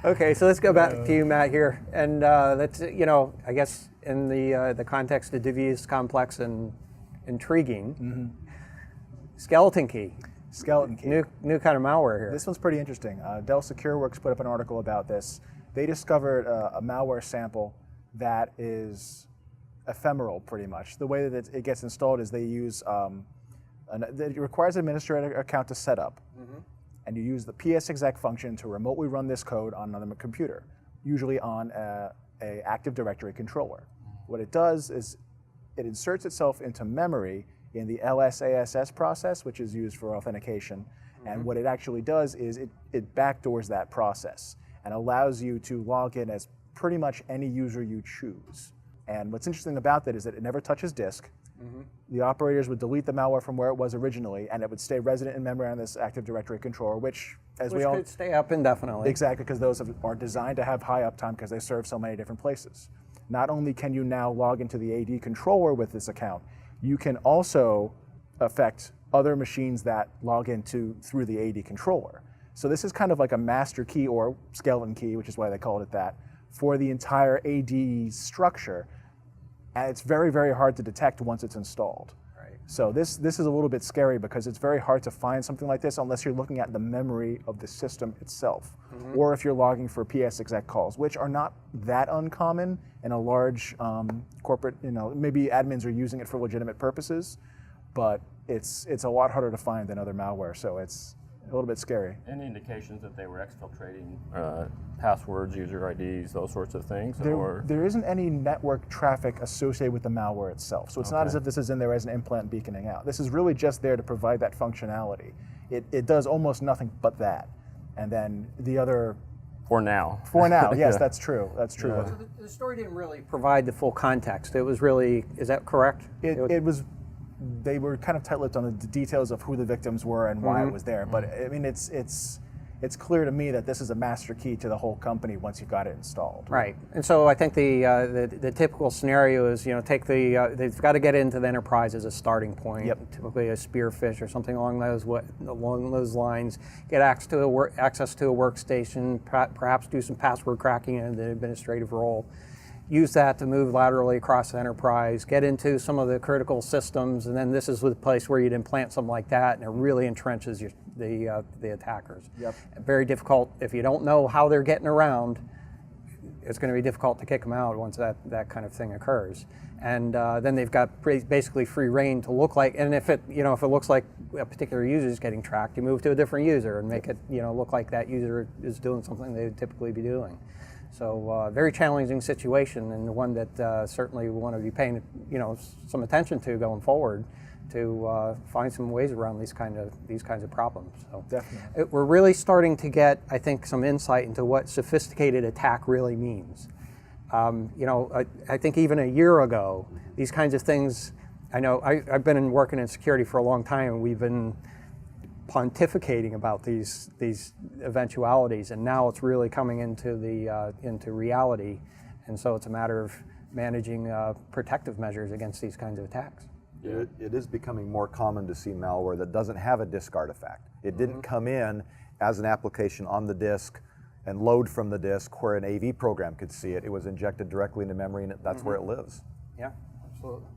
Okay, so let's go back to you, Matt, here, and let's, I guess in the context of diffuse, complex, and intriguing, skeleton key. Skeleton key. New kind of malware here. This one's pretty interesting. Dell SecureWorks put up an article about this. They discovered a malware sample that is ephemeral, pretty much. The way that it gets installed is they use, it requires an administrator account to set up. And you use the psexec function to remotely run this code on another computer, usually on a Active Directory controller. What it does is it inserts itself into memory in the LSASS process, which is used for authentication. And what it actually does is it backdoors that process and allows you to log in as pretty much any user you choose. And what's interesting about that is that it never touches disk. The operators would delete the malware from where it was originally, and it would stay resident in memory on this Active Directory controller, which we all could stay up indefinitely. Exactly, because those are designed to have high uptime because they serve so many different places. Not only can you now log into the AD controller with this account, you can also affect other machines that log into through the AD controller. So this is kind of like a master key or skeleton key, which is why they called it that, for the entire AD structure. And it's very, very hard to detect once it's installed. Right. So this is a little bit scary because it's very hard to find something like this unless you're looking at the memory of the system itself, or if you're logging for psexec calls, which are not that uncommon in a large corporate. Maybe admins are using it for legitimate purposes, but it's a lot harder to find than other malware. So it's a little bit scary. Any indications that they were exfiltrating passwords, user IDs, those sorts of things? There isn't any network traffic associated with the malware itself. So it's not as if this is in there as an implant beaconing out. This is really just there to provide that functionality. It does almost nothing but that. And then the other... For now. For now, yes, that's true. That's true. So the story didn't really provide the full context. It was really, is that correct? It was... They were kind of tight-lipped on the details of who the victims were and why it was there. But I mean, it's clear to me that this is a master key to the whole company once you've got it installed. Right. And so I think the typical scenario is, they've got to get into the enterprise as a starting point. Yep. Typically a spearfish or something along those lines. Get access to a workstation. Perhaps do some password cracking in the administrative role. Use that to move laterally across the enterprise, get into some of the critical systems, and then this is the place where you'd implant something like that, and it really entrenches the attackers. Yep. Very difficult. If you don't know how they're getting around, it's going to be difficult to kick them out once that kind of thing occurs. And then they've got basically free reign to look like, and if it looks like a particular user is getting tracked, you move to a different user and make it look like that user is doing something they would typically be doing. So very challenging situation, and one that certainly we want to be paying some attention to going forward to find some ways around these kinds of problems. So definitely, we're really starting to get, I think, some insight into what sophisticated attack really means. I think even a year ago, these kinds of things. I know I've been working in security for a long time, and we've been pontificating about these eventualities, and now it's really coming into reality, and so it's a matter of managing protective measures against these kinds of attacks. It is becoming more common to see malware that doesn't have a disk artifact. It didn't come in as an application on the disk and load from the disk where an AV program could see it. It was injected directly into memory, and that's where it lives. Yeah, absolutely.